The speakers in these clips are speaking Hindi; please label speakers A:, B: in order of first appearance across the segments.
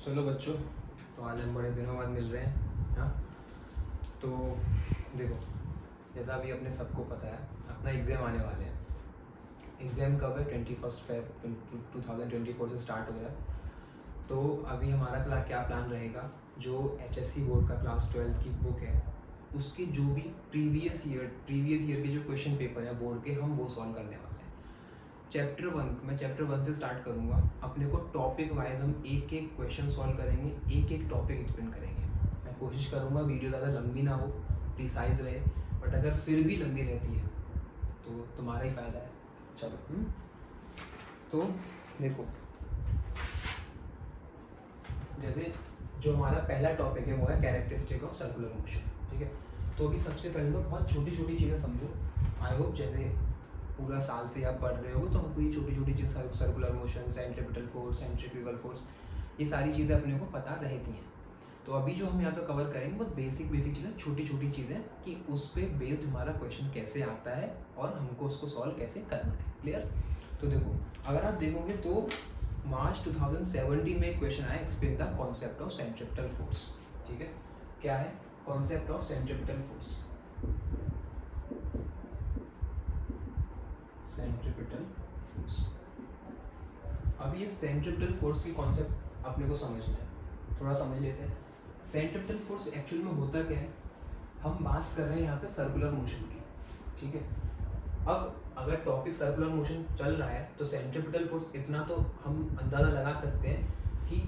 A: चलो बच्चों, तो आज हम बड़े दिनों बाद मिल रहे हैं। हाँ, तो देखो, जैसा अभी अपने सबको पता है अपना एग्ज़ाम आने वाले हैं। एग्ज़ाम कब है? 21 फेब 2024 से स्टार्ट हो रहा है। तो अभी हमारा क्या प्लान रहेगा, जो HSC बोर्ड का क्लास 12 की बुक है उसके जो भी प्रीवियस ईयर के जो क्वेश्चन पेपर है बोर्ड के, हम वो सॉल्व करने वाले हैं। मैं चैप्टर 1 से स्टार्ट करूँगा। अपने को टॉपिक वाइज हम एक एक क्वेश्चन सॉल्व करेंगे, एक एक टॉपिक एक्सप्लेन करेंगे। मैं कोशिश करूँगा वीडियो ज़्यादा लंबी ना हो, प्रिसाइज रहे, बट अगर फिर भी लंबी रहती है तो तुम्हारा ही फ़ायदा है। चलो तो देखो, जैसे जो हमारा पहला टॉपिक है वो है कैरेक्टरिस्टिक ऑफ सर्कुलर मोशन। ठीक है, तो अभी सबसे पहले तो बहुत छोटी छोटी चीज़ें समझो। आई होप जैसे पूरा साल से आप पढ़ रहे हो तो हमको ये छोटी छोटी चीज़, circular motion, centripetal force, centrifugal force, ये सारी चीज़ें अपने को पता रहती हैं। तो अभी जो हम यहाँ पे कवर करेंगे बहुत बेसिक चीज़ें, छोटी छोटी चीज़ें, कि उस पर बेस्ड हमारा क्वेश्चन कैसे आता है और हमको उसको सॉल्व कैसे करना है। क्लियर? तो देखो, अगर आप देखोगे तो मार्च 2017 में क्वेश्चन आया, explain the concept of centripetal force. ठीक है, क्या है concept of centripetal force? Centripetal force. अब ये सेंट्रीपिटल फोर्स की कॉन्सेप्ट अपने को समझना है, थोड़ा समझ लेते हैं। सेंट्रीपिटल फोर्स एक्चुअल में होता क्या है? हम बात कर रहे हैं यहाँ पे सर्कुलर मोशन की। ठीक है, अब अगर टॉपिक सर्कुलर मोशन चल रहा है तो सेंट्रीपिटल फोर्स इतना तो हम अंदाज़ा लगा सकते हैं कि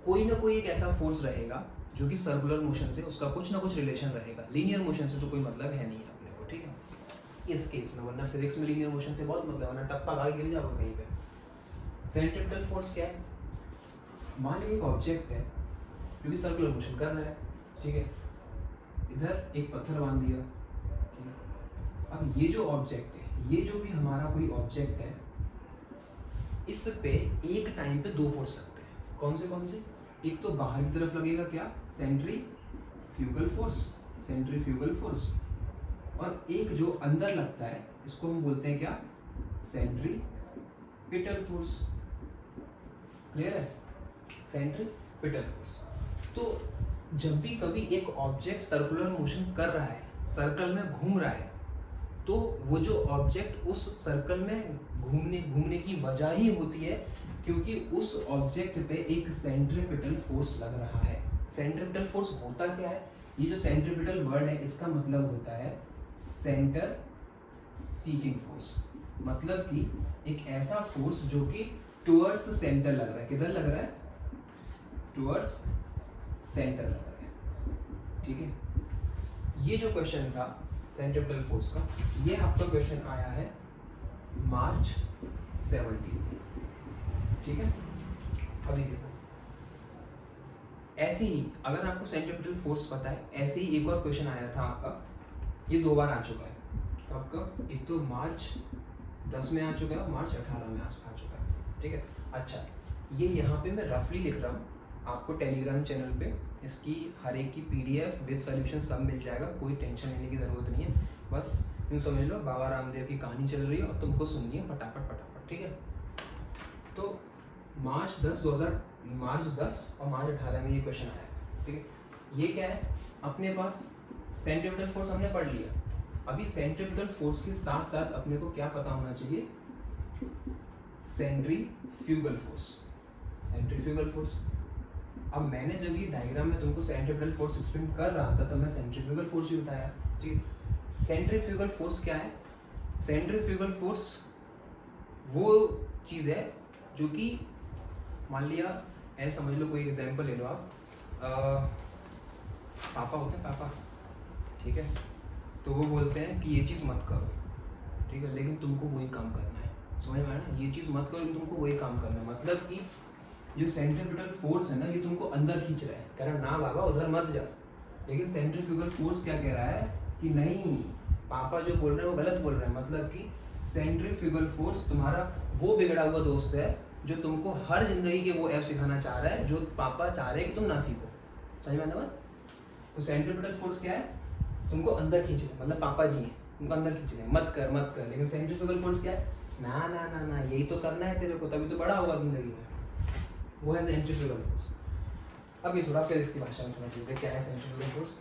A: कोई ना कोई एक ऐसा फोर्स रहेगा जो कि सर्कुलर मोशन से उसका कुछ ना कुछ रिलेशन रहेगा। लीनियर मोशन से तो कोई मतलब है नहीं अपने को। ठीक है, इस केस में, वरना फिजिक्स में लीनियर मोशन से बहुत मतलब, वरना टप्पा खा के गिर जाओगे कहीं पे। सेंट्रीपिटल फोर्स क्या है? मान लीजिए एक ऑब्जेक्ट है जो कि सर्कुलर मोशन कर रहा है। ठीक है, इधर एक पत्थर बांध दिया। अब ये जो ऑब्जेक्ट है, ये जो भी हमारा कोई ऑब्जेक्ट है, इस पे एक टाइम पे दो फोर्स लगते हैं। कौन से? एक तो बाहर की तरफ लगेगा, क्या? Centrifugal force, centrifugal force. और एक जो अंदर लगता है इसको हम बोलते हैं क्या? Centripetal force. क्लियर है? Centripetal force. तो जब भी कभी एक ऑब्जेक्ट सर्कुलर मोशन कर रहा है, सर्कल में घूम रहा है, तो वो जो ऑब्जेक्ट उस सर्कल में घूमने की वजह ही होती है क्योंकि उस ऑब्जेक्ट पे एक सेंट्रीपिटल फोर्स लग रहा है। सेंट्रीपिटल फोर्स होता क्या है? ये जो सेंट्रीपिटल वर्ड है इसका मतलब होता है सेंटर सीकिंग फोर्स। मतलब कि एक ऐसा फोर्स जो कि टुवर्ड्स सेंटर लग रहा है। किधर लग रहा है? टुवर्ड्स सेंटर लग रहा है। ठीक है, ये जो क्वेश्चन था सेंट्रीपिटल फोर्स का, ये आपका क्वेश्चन आया है मार्च 17। ठीक है, अभी देखो, ऐसे ही अगर आपको सेंट्रीपिटल फोर्स पता है, ऐसे ही एक और क्वेश्चन आया था आपका, ये दो बार आ चुका है आपका। एक तो मार्च 10 में आ चुका है और मार्च 18 में आ चुका है। ठीक है, अच्छा, ये यहाँ पे मैं रफली लिख रहा हूँ, आपको टेलीग्राम चैनल पे इसकी हर एक की PDF विद सोल्यूशन सब मिल जाएगा, कोई टेंशन लेने की ज़रूरत नहीं है। बस यूँ समझ लो बाबा रामदेव की कहानी चल रही है और तुमको सुननी है फटाफट। ठीक है, तो मार्च 10 और मार्च 18 में ये क्वेश्चन आया है। ठीक है, ये क्या है? अपने पास सेंट्रीपिटल फोर्स हमने पढ़ लिया। अभी सेंट्रीपिटल फोर्स के साथ साथ अपने को क्या पता होना चाहिए? Centrifugal force. सेंट्रीफ्यूगल फोर्स, अब मैंने जब ये डायग्राम में तुमको सेंट्रीपिटल फोर्स एक्सप्लेन कर रहा था तब मैं सेंट्रीफ्यूगल फोर्स भी बताया। ठीक, सेंट्रीफ्यूगल फोर्स क्या है? सेंट्रीफ्यूगल फोर्स वो चीज़ है जो कि, मान लिया ऐसा समझ लो, कोई एग्जांपल ले लो आप, पापा होते हैं पापा। ठीक है, तो वो बोलते हैं कि ये चीज़ मत करो। ठीक है, लेकिन तुमको वही काम करना है। समझ में आया ना? ये चीज़ मत करो लेकिन तुमको वही काम करना है। मतलब कि जो सेंट्रीपिटल फोर्स है ना, ये तुमको अंदर खींच रहा है, कह रहा ना बाबा उधर मत जा। लेकिन सेंट्रीफ्यूगल फोर्स क्या कह रहा है कि नहीं, पापा जो बोल रहे हैं वो गलत बोल रहे हैं। मतलब कि सेंट्रीफ्यूगल फोर्स तुम्हारा वो बिगड़ा हुआ दोस्त है जो तुमको हर जिंदगी के वो ऐप सिखाना चाह रहा है जो पापा चाह रहे हैं कि तुम ना सीखो। समझ में आना बात? तो सेंट्रीपिटल फोर्स क्या है? तुमको अंदर खींच रहे हैं, मतलब पापा जी हैं तुमको अंदर खींच रहे हैं, मत कर। लेकिन सेंट्रीफ्यूगल फोर्स क्या है? ना, यही तो करना है तेरे को, तभी तो बड़ा होगा जिंदगी में। वो है सेंट्रीफ्यूगल फोर्स। अब ये थोड़ा फिजिक्स की भाषा में समझ लीजिए क्या है सेंट्रीफ्यूगल फोर्स।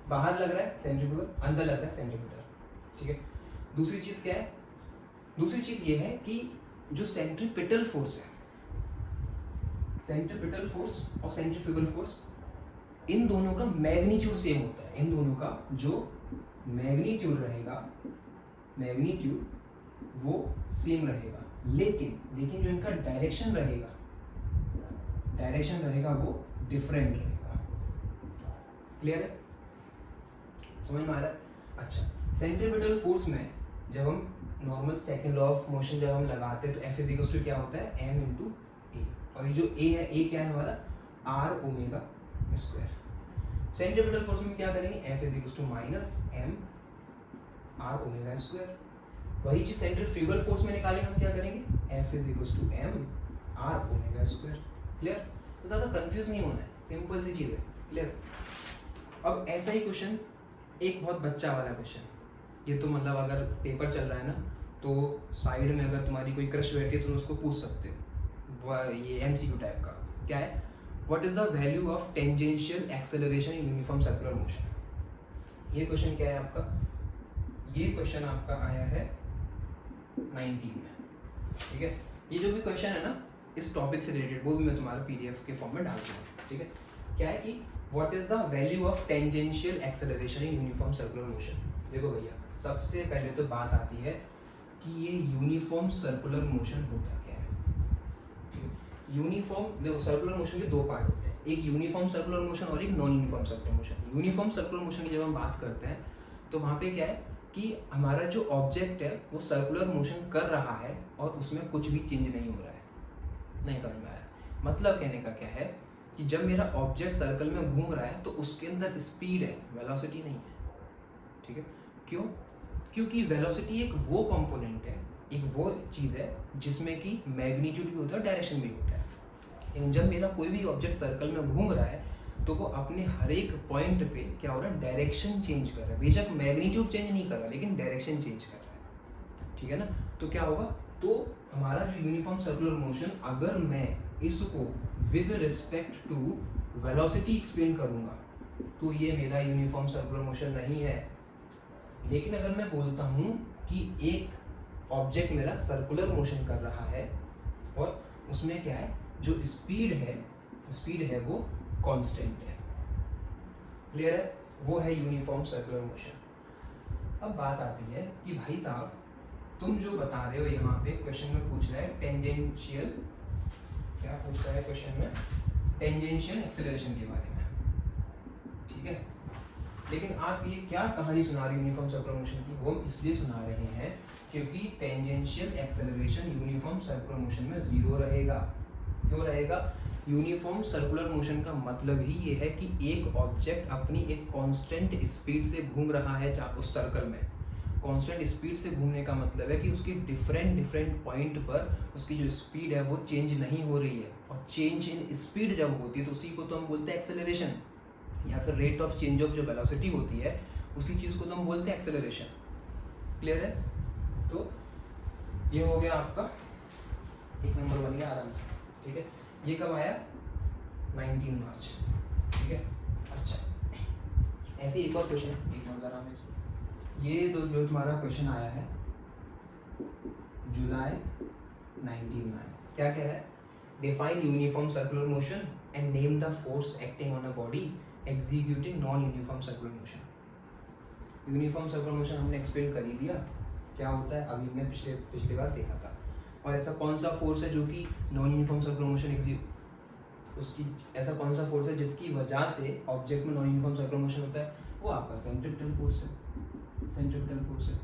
A: बाहर लग रहा है सेंट्रीफ्यूगल, अंदर लग रहा है सेंट्रीफ्यूगल, ठीक है। दूसरी चीज़ क्या है, दूसरी चीज़ ये है कि जो सेंट्रीपिटल फोर्स है, सेंट्रीपिटल फोर्स और सेंट्रीफ्यूगल फोर्स, इन दोनों का मैग्नीट्यूड सेम होता है। इन दोनों का जो मैग्नीट्यूड रहेगा, मैग्नीट्यूड वो सेम रहेगा, लेकिन जो इनका डायरेक्शन रहेगा, डायरेक्शन रहेगा वो डिफरेंट रहेगा। क्लियर है, समझ में आ रहा है? अच्छा, सेंट्रीपिटल फोर्स में जब हम normal second law of motion जब हम लगाते हैं तो F इज टू क्या होता है, m इंटू ए, और ये जो a है, a क्या है हमारा, r omega square. Centripetal force में क्या करेंगे, F is to minus m r omega square. वही चीज सेंट्रीफ्यूगल फोर्स में निकालेंगे, हम क्या करेंगे, F is to m r omega square. Clear, तो ज़्यादा कंफ्यूज नहीं होना है, सिंपल सी चीज़ है। क्लियर। अब ऐसा ही क्वेश्चन, एक बहुत बच्चा वाला क्वेश्चन, ये तो मतलब अगर पेपर चल रहा है ना तो साइड में अगर तुम्हारी कोई क्रश बैठी है तो तुम उसको पूछ सकते हो, वह ये MCQ टाइप का। क्या है, what is the value of tangential acceleration in uniform circular motion. ये क्वेश्चन क्या है आपका, ये क्वेश्चन आपका आया है 19 में, ठीक है। ये जो भी क्वेश्चन है ना इस टॉपिक से रिलेटेड, वो भी मैं तुम्हारा PDF के फॉर्म में डाल दूँगा, ठीक है। क्या है कि what is the value of tangential acceleration in uniform circular motion. देखो भैया, सबसे पहले तो बात आती है कि ये यूनिफॉर्म सर्कुलर मोशन होता क्या है। यूनिफॉर्म, देखो सर्कुलर मोशन के दो पार्ट होते हैं, एक यूनिफॉर्म सर्कुलर मोशन और एक non uniform circular motion. Uniform circular motion की जब हम बात करते हैं तो वहाँ पे क्या है कि हमारा जो ऑब्जेक्ट है वो सर्कुलर मोशन कर रहा है और उसमें कुछ भी चेंज नहीं हो रहा है। नहीं समझ में आया, मतलब कहने का क्या है कि जब मेरा ऑब्जेक्ट सर्कल में घूम रहा है तो उसके अंदर स्पीड है, वेलोसिटी नहीं है, ठीक है। क्यों, क्योंकि वेलोसिटी एक वो कंपोनेंट है, एक वो चीज़ है जिसमें कि मैग्नीट्यूड भी होता है, डायरेक्शन भी होता है। लेकिन जब मेरा कोई भी ऑब्जेक्ट सर्कल में घूम रहा है तो वो अपने हर एक पॉइंट पे क्या हो रहा है, डायरेक्शन चेंज कर रहा है। बेशक मैग्नीट्यूड चेंज नहीं कर रहा लेकिन डायरेक्शन चेंज कर रहा है, ठीक है ना। तो क्या होगा, तो हमारा जो यूनिफॉर्म सर्कुलर मोशन, अगर मैं इसको with respect to velocity explain करूँगा तो ये मेरा यूनिफॉर्म सर्कुलर मोशन नहीं है। लेकिन अगर मैं बोलता हूँ कि एक ऑब्जेक्ट मेरा सर्कुलर मोशन कर रहा है और उसमें क्या है, जो स्पीड है वो कांस्टेंट है, क्लियर है, वो है यूनिफॉर्म सर्कुलर मोशन। अब बात आती है कि भाई साहब तुम जो बता रहे हो यहाँ पे क्वेश्चन में पूछ रहा है टेंजेंशियल, क्या पूछ रहा है क्वेश्चन में, टेंजेंशियल एक्सेलरेशन के बारे में, ठीक है। लेकिन आप ये क्या कहानी सुना रहे हो यूनिफॉर्म सर्कुलर मोशन की, वो हम इसलिए सुना रहे हैं क्योंकि tangential acceleration uniform circular motion में जीरो रहेगा। क्यों रहेगा, यूनिफॉर्म सर्कुलर मोशन का मतलब ही ये है कि एक ऑब्जेक्ट अपनी एक कांस्टेंट स्पीड से घूम रहा है उस सर्कल में। कांस्टेंट स्पीड से घूमने का मतलब है कि उसकी डिफरेंट पॉइंट पर उसकी जो स्पीड है वो चेंज नहीं हो रही है, और चेंज इन स्पीड जब होती है तो उसी को तो हम बोलते हैं एक्सेलरेशन, या फिर रेट ऑफ चेंज ऑफ जो वेलोसिटी होती है उसी चीज़ को तो हम बोलते हैं एक्सेलरेशन। क्लियर है, तो ये हो गया आपका एक नंबर बन गया आराम से, ठीक है। ये कब आया, 19 मार्च, ठीक है। अच्छा, ऐसे एक और क्वेश्चन, एक नजर में इसको, ये तो जो तुम्हारा क्वेश्चन आया है जुलाई 19 में, क्या कह रहा है, define uniform circular motion and name the force acting on a body executing non uniform circular motion. Uniform circular motion हमने एक्सप्लेन कर ही दिया क्या होता है, अभी हमने पिछली बार देखा था। और ऐसा कौन सा फोर्स है जो कि नॉन यूनिफॉर्म सर्कुलर मोशन उसकी, ऐसा कौन सा फोर्स है जिसकी वजह से ऑब्जेक्ट में नॉन यूनिफॉर्म सर्कुलर मोशन होता है, वो आपका सेंट्रीपिटल फोर्स है। सेंट्रीपिटल फोर्स है,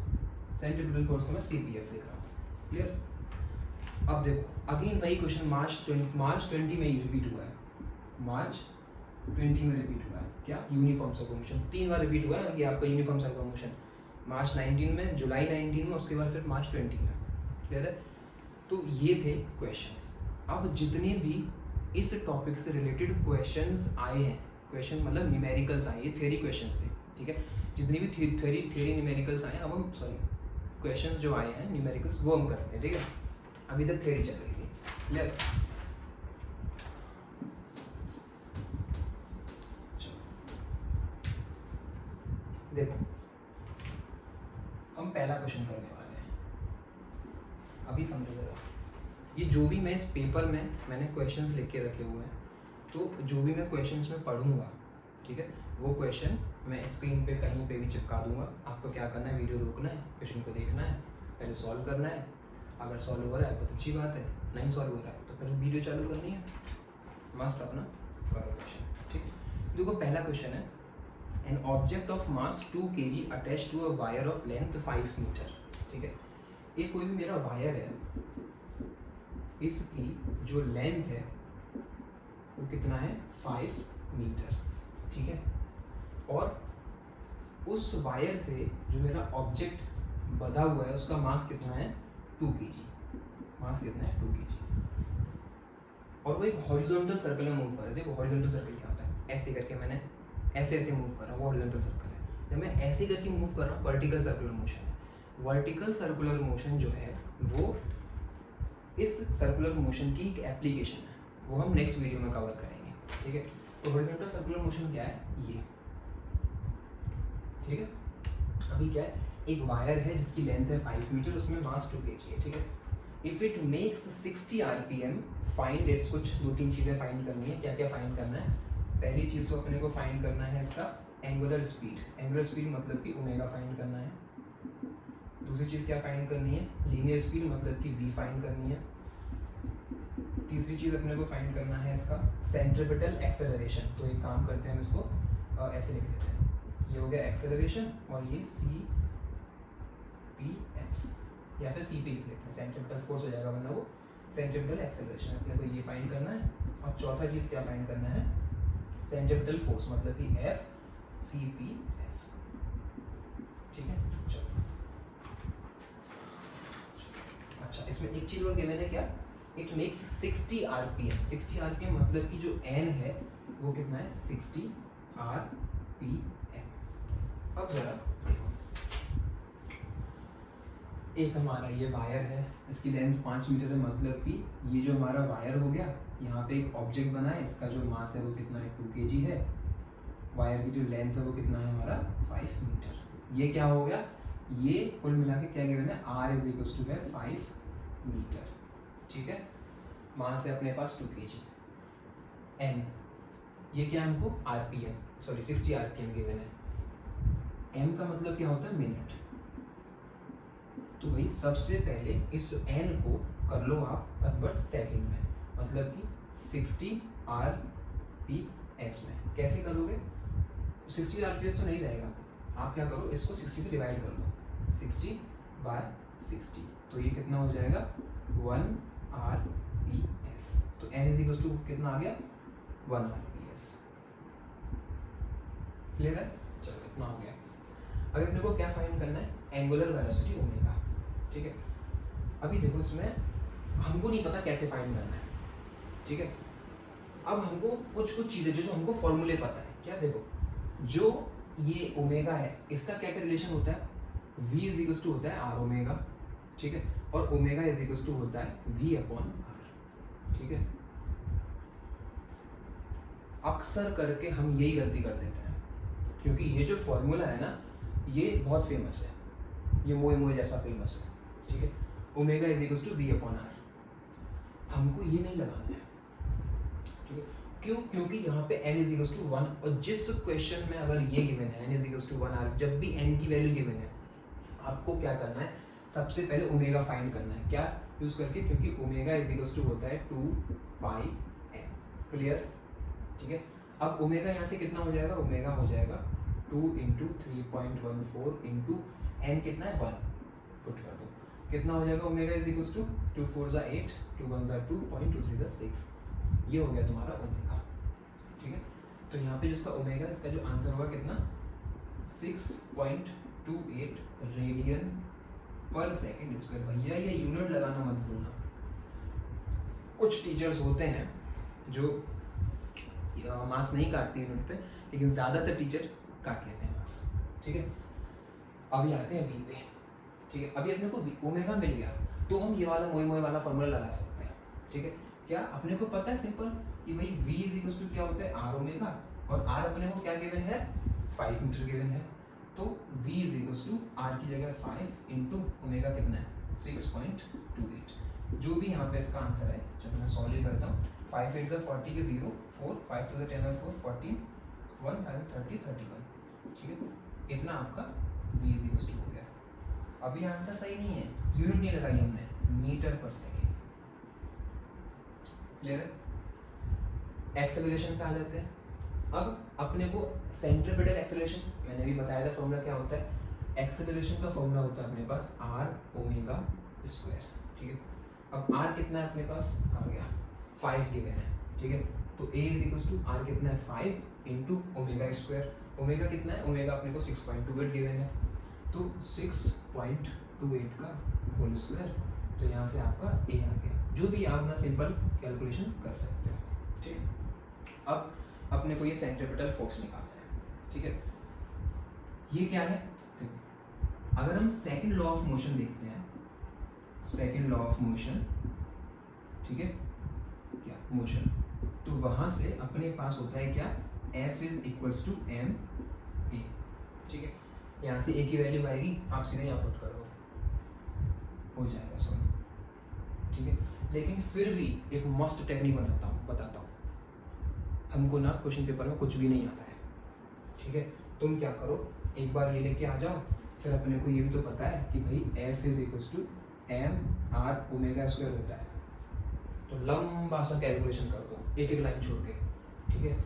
A: सेंट्रीपिटल फोर्स को मैं CPF लिख रहा हूँ। क्लियर। अब देखो अगेन वही क्वेश्चन मार्च 20 में ही रिपीट हुआ है, मार्च 20 में रिपीट हुआ है। क्या, यूनिफॉर्म सर्कुलर मोशन 3 बार रिपीट हुआ है ये आपका यूनिफॉर्म सर्कुलर मोशन, मार्च 19 में, जुलाई 19 में, उसके बाद फिर मार्च 20 में। क्लियर है, तो ये थे क्वेश्चंस। अब जितने भी इस टॉपिक से रिलेटेड क्वेश्चंस आए हैं, क्वेश्चन मतलब न्यूमेरिकल्स आए, ये थ्योरी क्वेश्चंस थे, ठीक है। जितनी भी थ्योरी न्यूमेरिकल्स आए, अब हम क्वेश्चंस जो आए हैं न्यूमेरिकल्स वो हम करते हैं, ठीक है। अभी तक थ्योरी चल रही थी। क्लियर। जो भी मैं इस पेपर में मैंने क्वेश्चंस लिख के रखे हुए हैं, तो जो भी मैं क्वेश्चंस में पढ़ूंगा, ठीक है, वो क्वेश्चन मैं स्क्रीन पे कहीं पे भी चिपका दूंगा। आपको क्या करना है, वीडियो रोकना है, क्वेश्चन को देखना है, पहले सॉल्व करना है। अगर सॉल्व हो रहा है बहुत अच्छी बात है, नहीं सॉल्व हो रहा है तो फिर वीडियो चालू करनी है, मस्त अपना करो क्वेश्चन। ठीक है, देखो पहला क्वेश्चन है, an object of mass 2 kg attach to a wire of length 5 metre. ठीक है, ये कोई भी मेरा वायर है, इसकी जो लेंथ है वो कितना है, 5 मीटर। ठीक है, और उस वायर से जो मेरा ऑब्जेक्ट बंधा हुआ है उसका मास कितना है, 2 kg। मास कितना है, 2 kg। और वो एक हॉरिजॉन्टल सर्कल में मूव कर रहा है। देखो हॉरिजॉन्टल सर्कल क्या होता है, ऐसे करके मैंने ऐसे मूव कर रहा हूँ, वो हॉरिजॉन्टल सर्कल है। जब मैं ऐसे करके मूव कर रहा हूँ, वर्टिकल सर्कुलर मोशन है। वर्टिकल सर्कुलर मोशन जो है वो इस सर्कुलर मोशन की एक एप्लीकेशन है, वो हम नेक्स्ट वीडियो में कवर करेंगे। ठीक है, तो हॉरिजॉन्टल सर्कुलर मोशन क्या है, ये। ठीक है, अभी क्या है, एक वायर है जिसकी लेंथ है 5 मीटर, उसमें मास 2 kg है। ठीक है, if it makes 60 rpm find its, कुछ 2-3 चीज़ें फाइंड करनी है। क्या क्या फाइंड करना है, पहली चीज़ तो अपने को फाइंड करना है इसका एंगुलर स्पीड। एंगुलर स्पीड मतलब कि ओमेगा फाइंड करना है। दूसरी चीज़ क्या फाइंड करनी है, लीनियर स्पीड मतलब कि v फाइंड करनी है। तीसरी चीज़ अपने को फाइंड करना है इसका सेंट्रीपिटल एक्सेलरेशन। तो एक काम करते हैं, हम इसको ऐसे लिख देते हैं, ये हो गया एक्सेलरेशन और ये CPF या फिर CP लिख लेते हैं, सेंट्रीपिटल फोर्स हो जाएगा, वरना वो सेंट्रीपिटल एक्सेलरेशन। अपने को ये फाइंड करना है। और चौथा चीज़ क्या फाइंड करना है, सेंट्रीपिटल फोर्स मतलब कि FCPF। ठीक है, चलो। अच्छा, इसमें एक चीज़ और गिवन है, क्या, इट मेक्स 60 rpm। 60 rpm मतलब कि जो n है वो कितना है, 60 rpm। अब जरा देखो, एक हमारा ये वायर है, इसकी लेंथ 5 मीटर है, मतलब कि ये जो हमारा वायर हो गया, यहाँ पे एक ऑब्जेक्ट बना है, इसका जो मास है वो कितना है, 2 kg है। वायर की जो लेंथ है वो कितना है हमारा, 5 मीटर। ये क्या हो गया, ये कुल मिला के क्या गिवन है, R इज इक्वल टू है 5 मीटर। ठीक है, मास है अपने पास 2 kg। n ये क्या है, हमको RPM, सॉरी 60 RPM गिवन है। m का मतलब क्या होता है, मिनट। तो भाई सबसे पहले इस n को कर लो आप कन्वर्ट सेकंड में, मतलब कि 60 rps में। कैसे करोगे, 60 rps तो नहीं रहेगा, आप क्या करो, इसको 60 से डिवाइड कर लो, 60/60। तो ये कितना हो जाएगा, 1 rps। तो n इज इक्वल टू कितना आ गया, 1 rps। क्लियर है, चलो इतना हो गया। अभी अपने को क्या फाइंड करना है, एंगुलर वेलोसिटी ओमेगा। ठीक है, अभी देखो इसमें हमको नहीं पता कैसे फाइंड करना है। ठीक है, अब हमको कुछ चीज़ें जो हमको फॉर्मूले पता है। क्या, देखो जो ये ओमेगा है इसका क्या क्या रिलेशन होता है, v इज इक्वल टू होता है r ओमेगा। ठीक है, और ओमेगा इज इक्वल टू होता है v/r। ठीक है, अक्सर करके हम यही गलती कर देते हैं, क्योंकि ये जो फॉर्मूला है ना ये बहुत फेमस है, ये मोए जैसा फेमस है। ठीक है, omega is equal to v/r। हमको ये नहीं लगाना है। ठीक है, क्यों, क्योंकि यहाँ पे n इज इक्वल टू 1, और जिस क्वेश्चन में अगर ये गिवन है n is equal to 1r, जब भी n की वैल्यू गिवन है आपको क्या करना है, सबसे पहले ओमेगा फाइंड करना है। क्या यूज करके, क्योंकि ओमेगा इज इक्वल टू होता है 2πn। क्लियर। ठीक है, अब ओमेगा यहाँ से कितना हो जाएगा, ओमेगा हो जाएगा 2 × 3.14 × n कितना है 1, पुट कर दो, कितना हो जाएगा, ओमेगा इज इक्वल टू 2 4 = 8, 2 1 = 2, 2 3 = 6। ये हो गया तुम्हारा ओमेगा। ठीक है, तो यहाँ पे जिसका ओमेगा, इसका जो आंसर होगा कितना, 6.28 रेडियन पर सेकेंड स्क्वायर। भैया ये यूनिट लगाना मत भूलना। कुछ टीचर्स होते हैं जो मार्क्स नहीं काटते यूनिट पे, लेकिन ज़्यादातर टीचर काट लेते हैं मार्क्स। ठीक है, अभी आते हैं वी पे। ठीक है, अभी अपने को ओमेगा मिल गया तो हम ये वाला मोए वाला फॉर्मूला लगा सकते हैं। ठीक है, क्या अपने को पता है सिंपल कि भाई v इज इक्वल टू क्या होता है, r ओमेगा, और r अपने को क्या गिवन है, 5 मीटर गिवन है। तो v is equal to r की जगह 5 × ओमेगा कितना है, 6.28। जो भी यहाँ पे इसका आंसर है, चलो मैं सॉल्व ही करता हूँ। 5 8 ज़ा 40 के 0 4 5 2 10 और 4 14 1 5 30 31, ठीक है। इतना आपका v इज इक्वल टू हो गया। अभी आंसर सही नहीं है, यूनिट नहीं लगाई हमने, मीटर पर सेकेंड। क्लियर है। एक्सेलरेशन पे आ जाते हैं। अब अपने को सेंट्रीपिटल एक्सेलरेशन मैंने भी बताया था, फॉर्मूला क्या होता है। एक्सेलरेशन का फॉर्मूला होता है अपने पास r ओमेगा स्क्वायर, ठीक है। अब r कितना है अपने पास, कहाँ गया, 5 गिवन है, ठीक है। तो a is equal to r कितना है 5 इंटू ओमेगा स्क्वायर। ओमेगा कितना है, ओमेगा अपने को 6.28 गिवन है, तो 6.28 का होल स्क्वायर। तो यहाँ से आपका a आ गया। जो भी आप ना सिंपल कैलकुलेशन कर सकते हो, ठीक है। अब अपने को ये सेंट्रीपिटल फोर्स निकालना है, ठीक है। ये क्या है, अगर हम सेकंड लॉ ऑफ मोशन देखते हैं, सेकंड लॉ ऑफ मोशन, ठीक है, क्या मोशन, तो वहां से अपने पास होता है क्या, F is equals to m a, ठीक है। यहाँ से a की वैल्यू आएगी, आप सीधे यहाँ पुट कर दो, हो जाएगा सॉल्व, ठीक है। लेकिन फिर भी एक मस्त टेक्निक बताता हूँ। हमको ना क्वेश्चन पेपर में कुछ भी नहीं आ रहा है, ठीक है। तुम क्या करो, एक बार ये लेके आ जाओ, फिर अपने को ये भी तो पता है कि भाई F is equals to m r omega square होता है, तो लंबा सा कैलकुलेशन कर दो एक एक लाइन छोड़ के, ठीक है।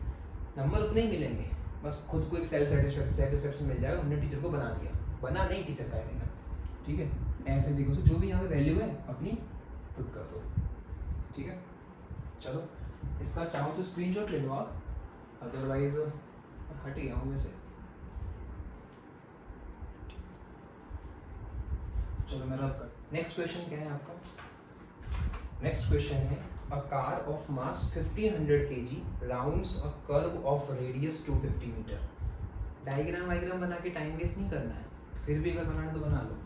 A: नंबर उतने ही मिलेंगे, बस खुद को एक सेल्फ सेटिस्फेक्शन मिल जाएगा, हमने टीचर को बना दिया, बना नहीं टीचर का देगा, ठीक है। F इज इक्वल्स टू जो भी यहाँ पे वैल्यू है अपनी पुट कर दो, ठीक है। चलो इसका चाहो तो स्क्रीनशॉट ले लो आप, अदरवाइज हट गया हूँ वैसे। चलो मैं रब कर, नेक्स्ट क्वेश्चन क्या है आपका। नेक्स्ट क्वेश्चन है a car of mass 1500 kg rounds a curve of radius 250 metre. Diagram वाइग्राम बना के टाइम वेस्ट नहीं करना है, फिर भी अगर बनाना तो बना लो।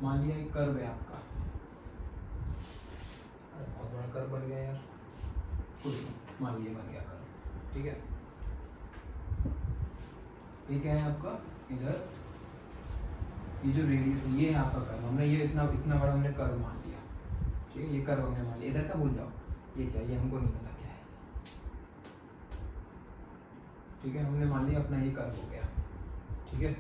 A: मान लिया एक कर्व है आपका, अरे बहुत बड़ा कर्व बन गया यार, कुछ नहीं, मान लिया बन गया कर्व, ठीक है। ये क्या है आपका, इधर ये जो रेडियस, ये है आपका कर्व, हमने ये इतना बड़ा हमने कर्व मान लिया, ठीक है। ये कर्व हमने मान लिया, इधर का भूल जाओ, ये क्या, ये हमको नहीं पता क्या है, ठीक है। हमने मान लिया अपना ये कर्व हो गया, ठीक है।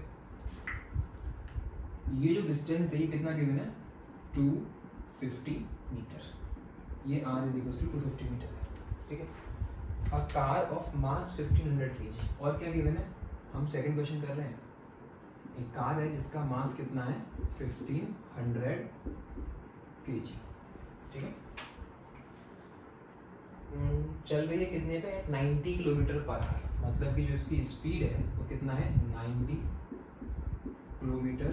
A: ये जो डिस्टेंस है ये कितना गिवन है, 250 मीटर, ये r is equal to 250 metre है, ठीक है। A car of mass 1500 kg, और क्या गिवन है, हम सेकंड क्वेश्चन कर रहे हैं। एक कार है जिसका मास कितना है 1500 kg, ठीक है। चल रही है कितने पे, 90 किलोमीटर पर आवर, मतलब कि जो इसकी स्पीड है वो कितना है 90 किलोमीटर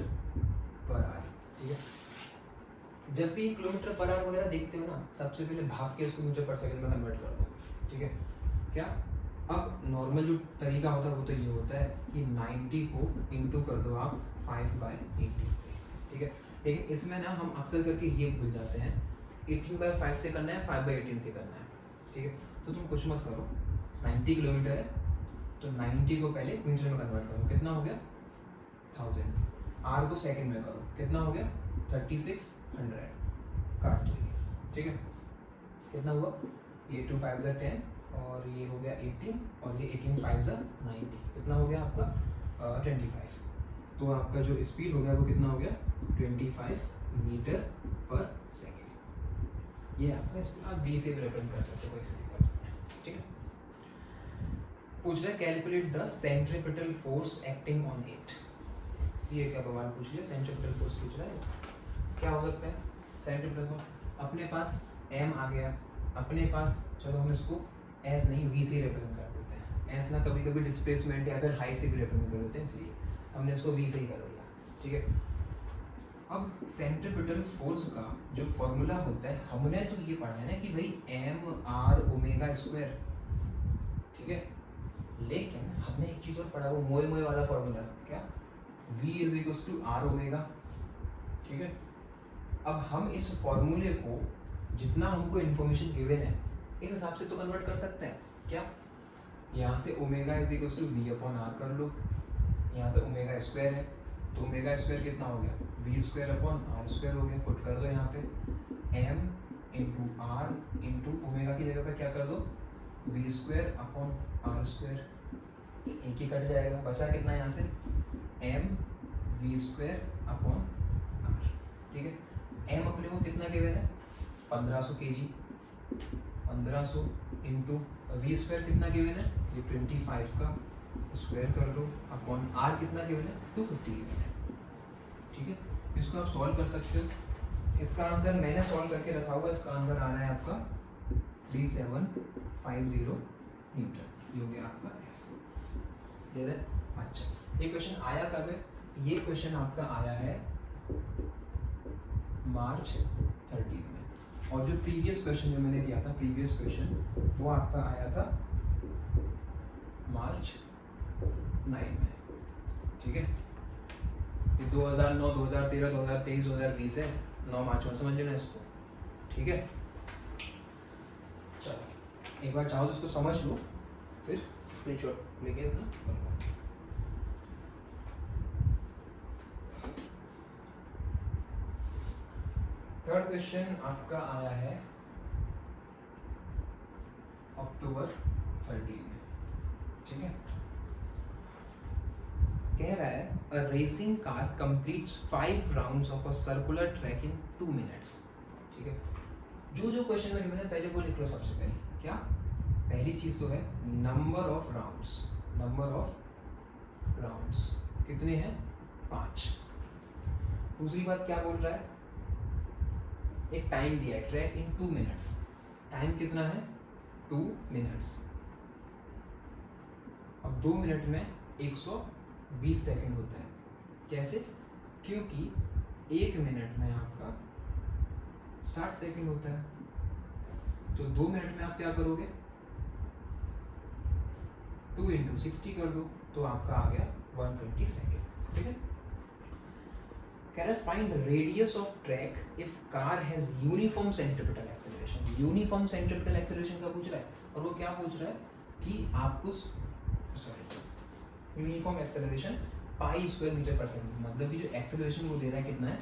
A: पर आवर, ठीक है। जब भी किलोमीटर पर आवर वगैरह देखते हो ना, सबसे पहले भाग के उसको मीटर पर सेकंड में कन्वर्ट कर दो, ठीक है। क्या, अब नॉर्मल जो तरीका होता है वो तो ये होता है कि 90 को इंटू कर दो आप 5/18 से, ठीक है। लेकिन इसमें ना हम अक्सर करके ये भूल जाते हैं, 18/5 से करना है 5/18 से करना है, ठीक है। तो तुम कुछ मत करो, 90 किलोमीटर है तो 90 को पहले मीटर में कन्वर्ट करो, कितना हो गया 1000, आर को सेकंड में करो, कितना हो गया 3600, काट दो ये, ठीक है। कितना हुआ, ये 2 5 10 और ये हो गया 18 और ये 18 5 90, कितना हो गया आपका 25। तो आपका जो स्पीड हो गया वो कितना हो गया 25 मीटर पर सेकेंड। ये आपका स्पीड, आप बी से रिप्रेजेंट कर सकते हो, कोई दिक्कत नहीं है, ठीक है। पूछ रहा है calculate the centripetal force acting on it. ये क्या बवाल पूछ लिया, सेंट्रीपिटल फोर्स पूछ रहा है, क्या हो सकता है सेंट्रीपिटल फोर्स। अपने पास m आ गया, अपने पास, चलो हम इसको s नहीं v से रिप्रेजेंट कर देते हैं। s ना कभी कभी डिस्प्लेसमेंट या फिर हाइट से भी रिप्रेजेंट कर देते हैं, इसलिए हमने इसको v से ही कर दिया, ठीक है। अब सेंट्रीपिटल फोर्स का जो फॉर्मूला होता है, हमने तो ये पढ़ा है ना कि भाई m r ओमेगा स्क्वायर, ठीक है। लेकिन हमने एक चीज़ और पढ़ा, वो मोए मोए वाला फॉर्मूला, क्या, v is equals to r omega, ठीक है। अब हम इस फॉर्मूले को जितना हमको इन्फॉर्मेशन गिवन है इस हिसाब से तो कन्वर्ट कर सकते हैं, क्या, यहाँ से omega is equals to v upon r कर लो, यहाँ पे ओमेगा स्क्वायर है तो ओमेगा स्क्वायर कितना हो गया v square upon r square हो गया, पुट कर दो यहाँ पे m into r into omega की जगह पे क्या कर दो v square upon r square, एक ही कट जाएगा, बचा कितना यहाँ से m v square upon r. ठीक है, एम अपने को कितना गिवन है 1500 kg, 1500 इंटू वी स्क्वायर कितना गिवन है ये 25 का स्क्वायर कर दो अपॉन आर कितना गिवन है 250 गिवन है। ठीक है, इसको आप सॉल्व कर सकते हो। इसका आंसर मैंने सॉल्व करके रखा हुआ, इसका आंसर आ रहा है आपका 3750 न्यूटन, ये हो गया आपका एफ। क्लियर है? अच्छा, ये क्वेश्चन आया कब है? ये क्वेश्चन आपका आया है मार्च 13 में, और जो प्रीवियस क्वेश्चन जो मैंने दिया था प्रीवियस क्वेश्चन वो आपका आया था मार्च 9 में। ठीक है, ये 2009 2013 2023 2020 है, 9 मार्च में समझ लेना इसको। ठीक है, चलो एक बार चाहो तो इसको समझ लो, फिर स्क्रीनशॉट लेके अपना बनवाओ। थर्ड क्वेश्चन आपका आया है अक्टूबर 13 में। ठीक है, कह रहा है अ racing car completes 5 rounds of a circular track in 2 minutes. ठीक है, जो जो क्वेश्चन में गिवन है पहले वो लिख लो सबसे पहले। क्या पहली चीज तो है number of rounds, number of rounds कितने हैं 5। दूसरी बात क्या बोल रहा है, एक टाइम दिया है ट्रैक इन 2 मिनट्स, टाइम कितना है 2 मिनट्स। अब 2 मिनट में 120 सेकंड होता है। कैसे? क्योंकि 1 मिनट में आपका 60 सेकंड होता है, तो 2 मिनट में आप क्या करोगे 2 इंटू 60 कर दो, तो आपका आ गया 120 सेकंड। ठीक है, कह रहा है find radius of track if car has uniform centripetal acceleration. Uniform centripetal acceleration का पूछ रहा है, और वो क्या पूछ रहा है कि आपको uniform acceleration pi square metre per second, मतलब कि जो एक्सेलरेशन वो दे रहा है कितना है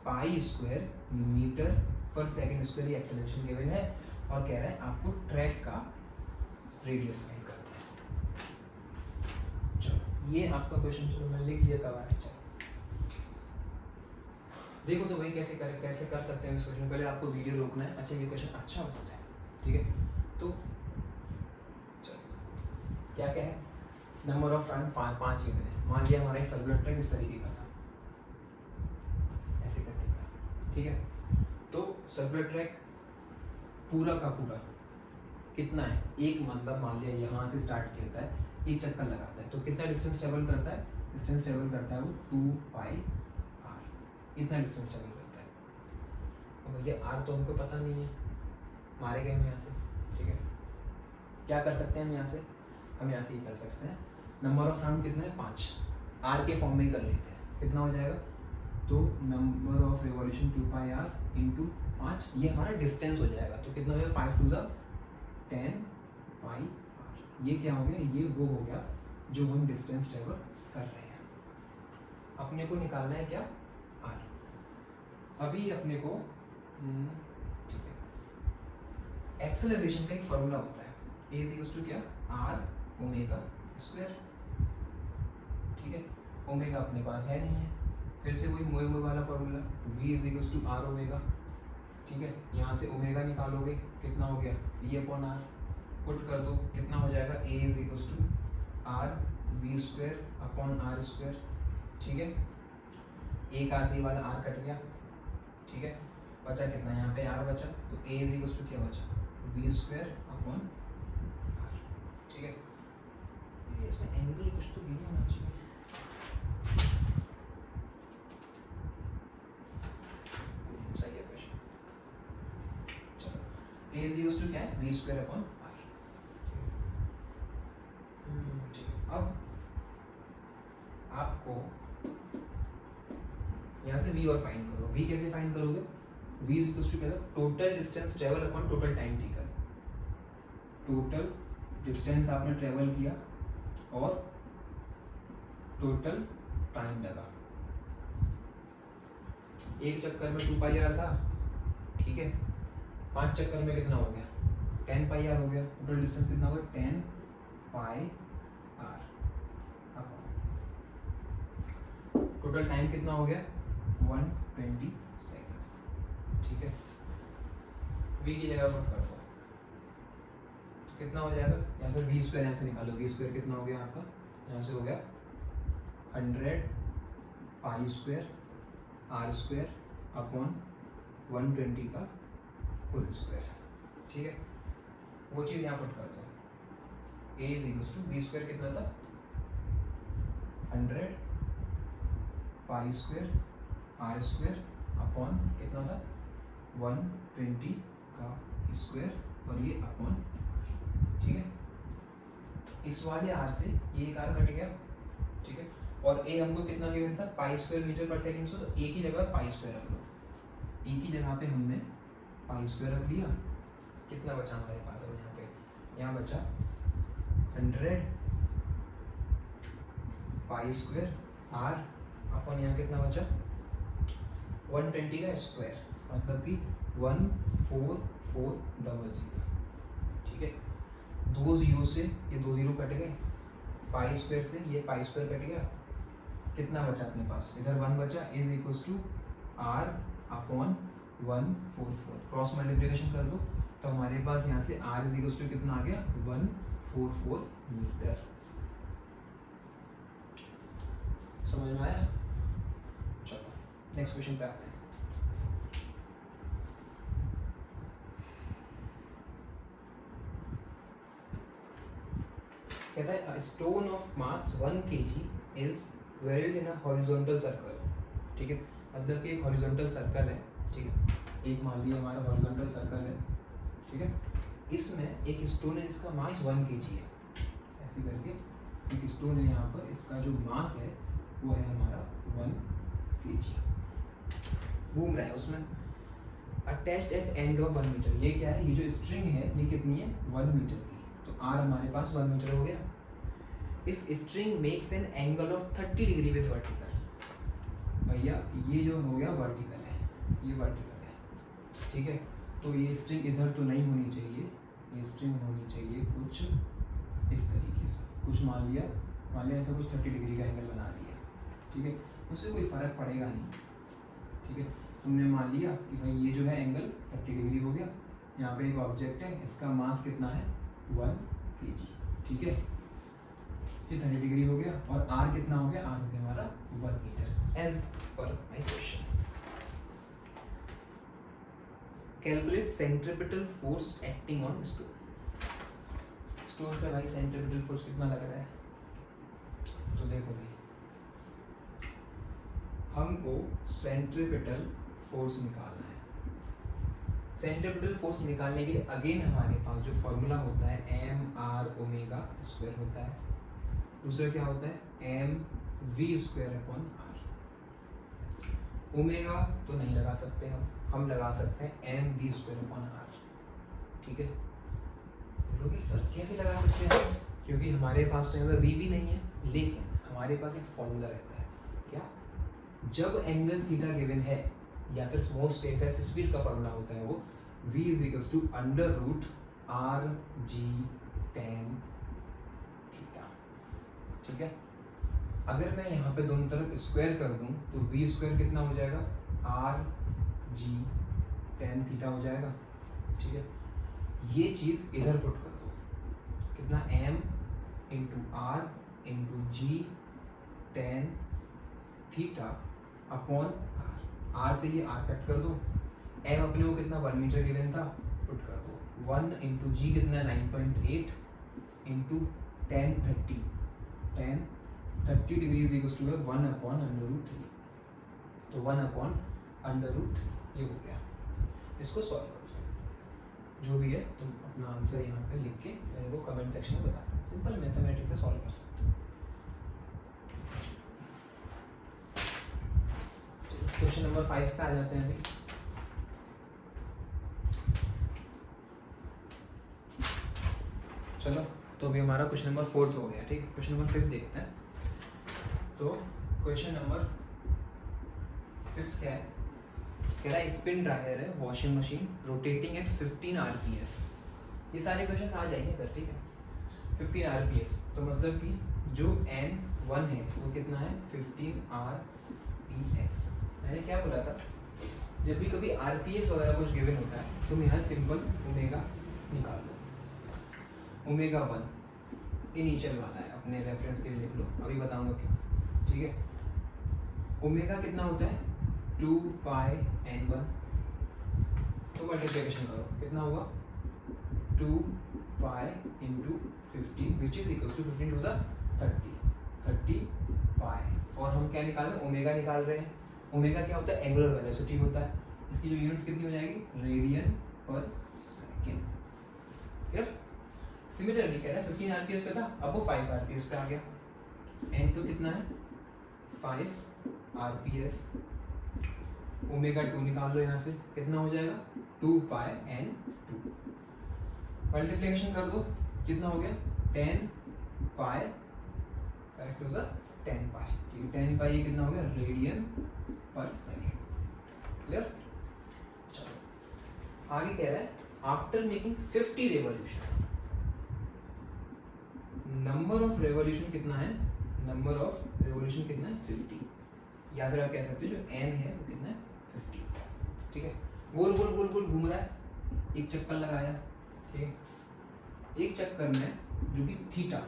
A: पाई square metre per second square, ये एक्सेलरेशन गिवन है, और कह रहा है आपको ट्रैक का रेडियस फाइंड करना है। चलो ये आपका क्वेश्चन, चलो मैं लिख दिया कब है। चलो देखो तो वही कैसे कर सकते हैं इस क्वेश्चन। पहले आपको वीडियो रोकना है। अच्छा, ये क्वेश्चन अच्छा होता है। ठीक है, तो चलो क्या क्या है, नंबर ऑफ राउंड 5 ही मिले। मान लिया हमारा एक सर्कुलर ट्रैक इस तरीके का था, ऐसे करके था। ठीक है, तो सर्कुलर ट्रैक पूरा का पूरा कितना है, एक मतलब मान लिया यहाँ से स्टार्ट किया है, एक चक्कर लगाता है तो कितना डिस्टेंस ट्रेवल करता है, डिस्टेंस ट्रेवल करता है वो 2 पाई आर, इतना डिस्टेंस ट्रेवल करता है। और भैया आर तो हमको पता नहीं है, मारे गए हम यहाँ से। ठीक है, क्या कर सकते हैं हम यहाँ से, हम यहाँ से ये कर सकते हैं नंबर ऑफ राउंड कितना है 5, आर के फॉर्म में ही कर लेते हैं, कितना हो जाएगा, तो number of revolution 2 pi r into 5, ये हमारा डिस्टेंस हो जाएगा, तो कितना हो गया 5 2 10 पाई आर। ये क्या हो गया, ये वो हो गया जो हम डिस्टेंस ट्रेवल कर रहे हैं। अपने को निकालना है क्या आर। अभी अपने को ठीक है, एक्सेलरेशन का एक फॉर्मूला होता है, ए इज इक्वल टू क्या आर ओमेगा स्क्वायर। ठीक है, ओमेगा अपने पास है नहीं है, फिर से वही मोए मोए वाला formula v is equal to r omega. ठीक है, यहाँ से ओमेगा निकालोगे कितना हो गया v अपॉन आर, पुट कर दो कितना हो जाएगा a is equal to r v square upon r square. ठीक है, एक आर से वाला आर कट गया। ठीक है, बचा कितना यहाँ पे आर बचा, तो a इज इक्वल टू क्या बचा वी स्क्वायर अपॉन आर। ठीक है, इसमें एंगल कुछ तो भी होना चाहिए। सही है क्वेश्चन। चलो a इज इक्वल टू क्या है v स्क्वायर अपॉन r। ठीक है, अब आपको यहाँ से v और फाइंड करो। v कैसे फाइंड करोगे, v इज इक्वल टू क्या है total distance travel upon total time taken. Total distance आपने ट्रेवल किया और टोटल टाइम लगा, एक चक्कर में 2 पाई आर था। ठीक है, 5 चक्कर में कितना हो गया 10 पाई आर हो गया। टोटल डिस्टेंस कितना होगा 10 पाई आर। टोटल टाइम कितना हो गया 120 सेकेंड्स। ठीक है, v की जगह पुट कर दो कितना हो जाएगा, या फिर वी स्क्वायर यहाँ से निकालो। वी स्क्वायर कितना हो गया आपका, यहाँ से हो गया 100 pi square r square upon 120 का होल स्क्वायर। ठीक है, वो चीज़ यहाँ पुट कर दो। A is equals to v square कितना था 100 pi square r square upon कितना था 120 का स्क्वायर और ये अपॉन। ठीक है, इस वाले आर से ये एक आर कट गया। ठीक है, और ए हमको कितना गिवन था पाई स्क्वायर मीटर पर सेकंड, तो ए की जगह पाई स्क्वायर रख दो। ए की जगह पे हमने पाई स्क्वायर रख दिया। कितना बचा हमारे पास अब यहाँ पे, यहाँ बचा 100 पाई स्क्वायर आर अपन यहाँ कितना बचा 120 का स्क्वायर, मतलब कि 14400। ठीक है, 2 जीरो से ये 2 जीरो कट गए, पाई स्क्वायर से ये पाई स्क्वायर कट गया। कितना बचा अपने पास, इधर 1 बचा, is equals to r upon 144। Cross multiplication कर दो तो हमारे पास यहाँ से आर इज इक्वल्स टू कितना आ गया 144 मीटर। समझ में आया? चलो नेक्स्ट क्वेश्चन पे आते हैं। कहता है stone of mass 1 kg is weld in a horizontal circle. ठीक है, मतलब कि एक हॉरिजॉन्टल सर्कल है। ठीक है, एक मान लिया हमारा हॉरिजॉन्टल सर्कल है। ठीक है, इसमें एक स्टोन है जिसका मास 1 kg है। ऐसे करके एक स्टोन है यहाँ पर, इसका जो मास है वो है हमारा 1 kg। घूम रहा है उसमें attached at end of 1 metre. ये क्या है, ये जो स्ट्रिंग है ये कितनी है 1 मीटर की, तो आर हमारे पास 1 मीटर हो गया। If string makes an angle of 30 degree with vertical, भैया ये जो हो गया वर्टिकल है, ये वर्टिकल है। ठीक है, तो ये स्ट्रिंग इधर तो नहीं होनी चाहिए, ये स्ट्रिंग होनी चाहिए कुछ इस तरीके से। कुछ मान लिया ऐसा कुछ 30 डिग्री का एंगल बना लिया। ठीक है, उससे कोई फर्क पड़ेगा नहीं। ठीक है, हमने मान लिया कि भाई ये जो है एंगल 30 डिग्री हो गया। यहाँ पे एक ऑब्जेक्ट है, इसका मास कितना है 1 kg। ठीक है, ये 30 डिग्री हो गया और आर कितना हो गया, आर हो गया हमारा 1 metre as per my question. Calculate centripetal force acting on stone. Stone पे भाई सेंट्रीपिटल फोर्स कितना लग रहा है, तो देखो भाई हमको सेंट्रीपिटल फोर्स निकालना है। सेंट्रीपिटल फोर्स निकालने के लिए अगेन हमारे पास जो फॉर्मूला होता है एम आर ओमेगा स्क्वायर होता है। दूसरा क्या होता है m v square upon r. Omega तो नहीं लगा सकते हम लगा सकते हैं m v square upon r. ठीक है, बोलोगे सर कैसे लगा सकते हैं, क्योंकि हमारे पास तो यहाँ वी भी नहीं है, लेकिन हमारे पास एक फॉर्मूला रहता है। क्या, जब एंगल थीटा गिवन है या फिर मोस्ट सेफेस्ट स्पीड का फॉर्मूला होता है वो v is equals to under root r g tan theta. ठीक है, अगर मैं यहाँ पे दोनों तरफ स्क्वायर कर दूँ तो v स्क्वायर कितना हो जाएगा आर जी टेन थीटा हो जाएगा। ठीक है, ये चीज़ इधर पुट कर दो, कितना m into r into g tan theta upon r. R से ये आर कट कर दो, एम अपने को कितना 1 मीटर गिवन था, पुट कर दो 1 इंटू जी कितना 9.8 into 10 30 degree is equals to 1 upon under root 3। तो 1 अपॉन अंडर रूट ये हो गया। इसको सॉल्व कर दो, जो भी है तुम अपना आंसर यहाँ पे लिख के मेरे को कमेंट सेक्शन में बता सकते। सिंपल मैथमेटिक्स से सॉल्व कर सकते हो। क्वेश्चन नंबर 5 पे आ जाते हैं अभी। चलो, तो अभी हमारा क्वेश्चन नंबर 4 हो गया। ठीक है, क्वेश्चन नंबर 5 देखते हैं। तो क्वेश्चन नंबर 5 क्या है, कह रहा है स्पिन ड्रायर है washing machine rotating at 15 RPS। ये सारे क्वेश्चन आ जाएंगे सर, ठीक है। 15 RPS तो मतलब कि जो N1 है वो कितना है 15 RPS। मैंने क्या बोला था, जब भी कभी RPS वगैरह कुछ गिवन होता है तुम यहाँ सिंपल ओमेगा निकाल लो। ओमेगा 1 इनिशियल वाला है, अपने रेफरेंस के लिए लिख लो, अभी बताऊंगा क्यों, ठीक है। ओमेगा कितना होता है 2 पाई N1, तो मल्टीप्लिकेशन करो कितना होगा 2 pi into 15 which is equal to 15 to the 30 pi. और हम क्या निकाल रहे हैं, ओमेगा निकाल रहे हैं। ओमेगा क्या होता है, एंगुलर वेलोसिटी होता है। इसकी जो यूनिट कितनी हो जाएगी, radian per second. Clear. Similarly कह रहा है 15 RPS पे था, अब वो 5 RPS पे आ गया। N2 कितना है 5 RPS। ओमेगा 2 निकाल लो यहाँ से, कितना हो जाएगा 2 पाई N2। मल्टीप्लिकेशन कर दो, कितना हो गया 10 पाई 5 टू द 10 पाई, ठीक है। 10 पाई ये कितना हो गया रेडियन पर सेकेंड। क्लियर। चलो आगे कह रहा है after making 50 revolution, number of revolution कितना है, नंबर ऑफ रेवोल्यूशन कितना है 50, या फिर आप कह सकते हो जो n है वो कितना है 50, ठीक है। गोल गोल गोल गोल घूम रहा है, एक चक्कर लगाया, ठीक है। एक चक्कर में जो कि थीटा,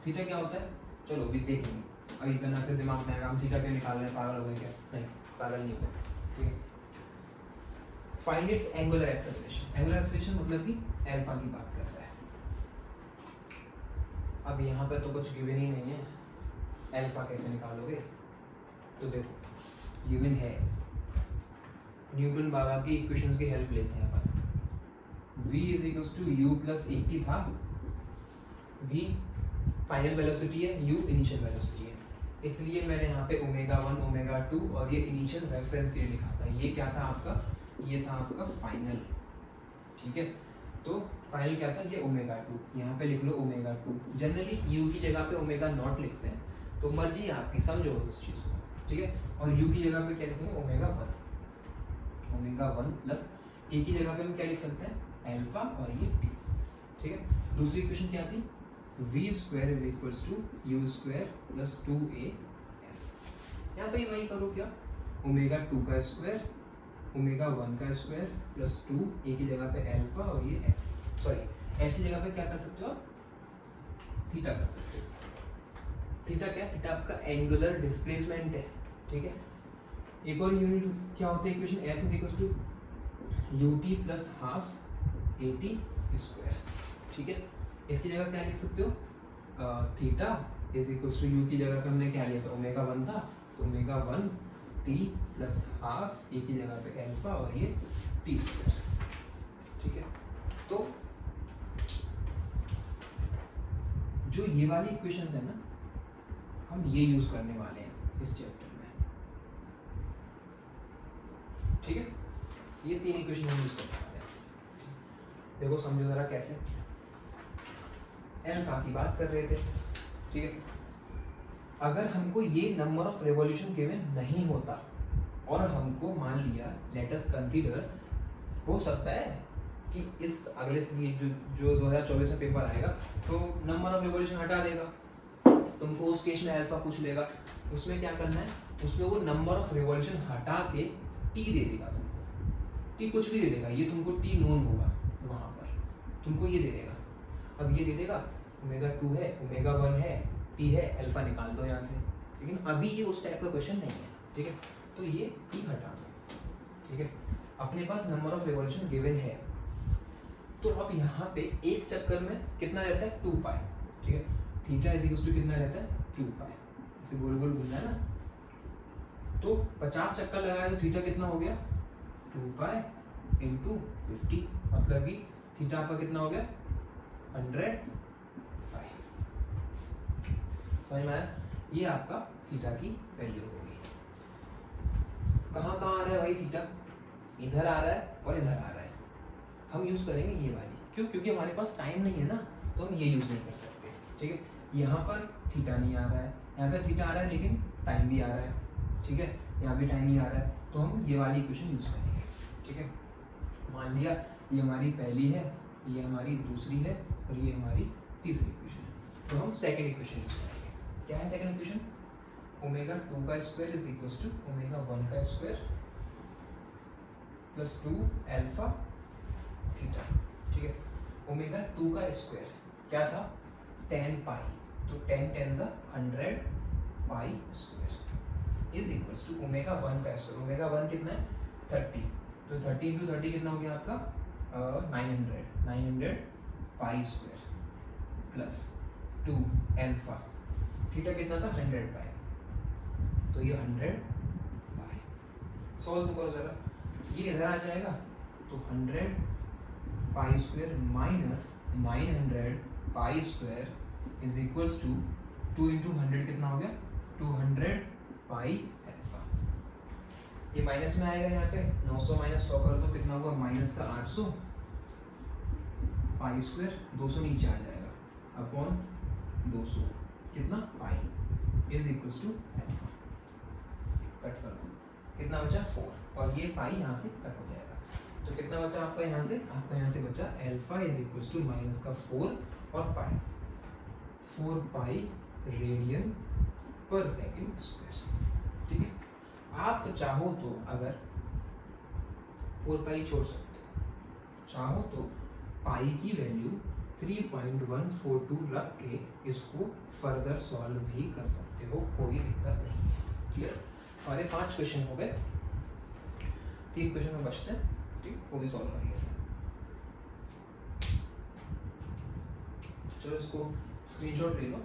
A: थीटा क्या होता है चलो अभी देखेंगे, अभी करना फिर दिमाग में आएगा हम थीटा क्यों निकाल रहे हैं, पागल हो गए क्या, नहीं पागल नहीं हुए, ठीक है। Find its angular acceleration, angular acceleration मतलब कि अल्फा की बात कर रहा है। अब यहाँ पे तो कुछ गिवन ही नहीं है, अल्फा कैसे निकालोगे, तो देखो गिवन है, न्यूटन बाबा की इक्वेशंस की हेल्प लेते हैं अपन। v is equals to u plus 80 था, v फाइनल वेलोसिटी है, u इनिशियल वेलोसिटी है, इसलिए मैंने यहाँ पे ओमेगा 1 ओमेगा 2 और ये इनिशियल रेफरेंस के लिए लिखा था। ये क्या था आपका, ये था आपका फाइनल, ठीक है। तो फाइनल क्या था, ये ओमेगा 2, यहाँ पे लिख लो ओमेगा 2। जनरली u की जगह पे ओमेगा नॉट लिखते हैं, तो मर्जी आपकी, समझो उस चीज़ को, ठीक है। और u की जगह पे क्या लिखेंगे ओमेगा 1, ओमेगा 1 प्लस a की जगह पे हम क्या लिख सकते हैं अल्फा और ये t, ठीक है। दूसरी इक्वेशन क्या थी, v square is equals to u square plus 2as। यहाँ पे वही करो क्या, ओमेगा 2 का स्क्वायर ओमेगा 1 का स्क्वायर प्लस 2, a की जगह पे अल्फा और ये s, सॉरी s की जगह पे क्या कर सकते हो आप, थीटा कर सकते हो। थीटा क्या, थीटा आपका एंगुलर डिस्प्लेसमेंट है, ठीक है। एक और यूनिट क्या होता है equation, s is equals to ut plus half at square, ठीक है। इसकी जगह क्या लिख सकते हो, theta is equals to u की जगह पे हमने क्या लिया था ओमेगा 1 था, तो omega 1 t plus half a की जगह पे अल्फा और ये t स्क्वायर, ठीक है। तो जो ये वाली इक्वेशंस है ना, हम ये यूज करने वाले हैं इस चैप्टर में, ठीक है। ये 3 इक्वेशन हम यूज करने वाले हैं, देखो समझो जरा कैसे। अल्फा की बात कर रहे थे, ठीक है। अगर हमको ये नंबर ऑफ रेवोल्यूशन गिवन नहीं होता और हमको मान लिया, लेट अस कंसीडर, हो सकता है कि इस अगले से ये जो 2024 में पेपर आएगा तो नंबर ऑफ रेवोल्यूशन हटा देगा, तुमको उस केस में अल्फा पूछ लेगा, उसमें क्या करना है, उसमें वो नंबर ऑफ रेवोल्यूशन हटा के टी दे देगा तुमको, टी कुछ भी दे देगा, ये तुमको टी नोन होगा वहाँ पर, तुमको ये दे देगा। अब ये दे देगा ओमेगा 2 है ओमेगा 1 है टी है, अल्फा निकाल दो यहाँ से, लेकिन अभी ये उस टाइप का क्वेश्चन नहीं है, ठीक है। तो ये टी हटा दो, ठीक है। अपने पास नंबर ऑफ रेवोल्यूशन गिवन है, तो अब यहाँ पे एक चक्कर में कितना रहता है 2 पाई, ठीक है। थीटा इज इक्वल्स टू कितना रहता है 2 पाई, इसे गोल गोल घूमना है ना, तो 50 चक्कर लगाया तो थीटा कितना हो गया 2 पाई इंटू 50, मतलब कि थीटा आपका कितना हो गया 100 पाई। समझ में आया, ये आपका थीटा की वैल्यू होगी। कहाँ कहाँ आ रहा है भाई थीटा, इधर आ रहा है और इधर आ रहा है, हम यूज करेंगे ये वाली, क्यों, क्योंकि हमारे पास टाइम नहीं है ना, तो हम ये यूज नहीं कर सकते, ठीक है। यहाँ पर थीटा नहीं आ रहा है, यहाँ पर थीटा आ रहा है लेकिन टाइम भी आ रहा है, ठीक है, यहाँ भी टाइम ही आ रहा है, तो हम ये वाली इक्वेशन यूज करेंगे। ठीक है, मान लिया ये हमारी पहली है, ये हमारी दूसरी है और ये हमारी तीसरी इक्वेशन है। तो हम सेकंड इक्वेशन यूज करेंगे। क्या है सेकंड इक्वेशन? ओमेगा 2 का square is equal to omega 1 का स्क्वायर प्लस 2 अल्फा थीटा। ठीक है, ओमेगा 2 का स्क्वायर क्या था? 10 पाई, तो 10 10 ज़ा 100 pi square is equals to omega 1 का स्क्वायर। ओमेगा 1 कितना है? 30, तो 30 इंटू 30 कितना हो गया आपका? 900 pi square plus 2 alpha theta कितना था? 100 पाई, तो ये 100 पाई। सॉल्व तो करो जरा, ये इधर आ जाएगा तो 100 pi square minus 900 pi square is equals to 2 into 100 कितना हो गया? 200 पाई अल्फा। ये माइनस में आएगा यहाँ पे, 900 माइनस 100 कर दो कितना होगा? माइनस का 800 पाई स्क्वायर, 200 नीचे आ जाएगा अपॉन 200 कितना? Pi is equals to alpha. Cut कर दो, कितना बचा? 4, और ये पाई यहाँ से कट हो जाएगा, तो कितना बचा आपका यहाँ से? आपका यहाँ से बचा alpha is equals to minus का 4 और pi, 4 pi radian per second square. ठीक है, आप चाहो तो अगर 4 पाई छोड़ सकते हो, चाहो तो पाई की वैल्यू 3.142 रख के इसको फर्दर सॉल्व भी कर सकते हो, कोई दिक्कत नहीं है। क्लियर? हमारे 5 क्वेश्चन हो गए, 3 क्वेश्चन में बचते हैं, ठीक, वो भी सॉल्व कर लेते हैं। चलो इसको स्क्रीनशॉट ले लो।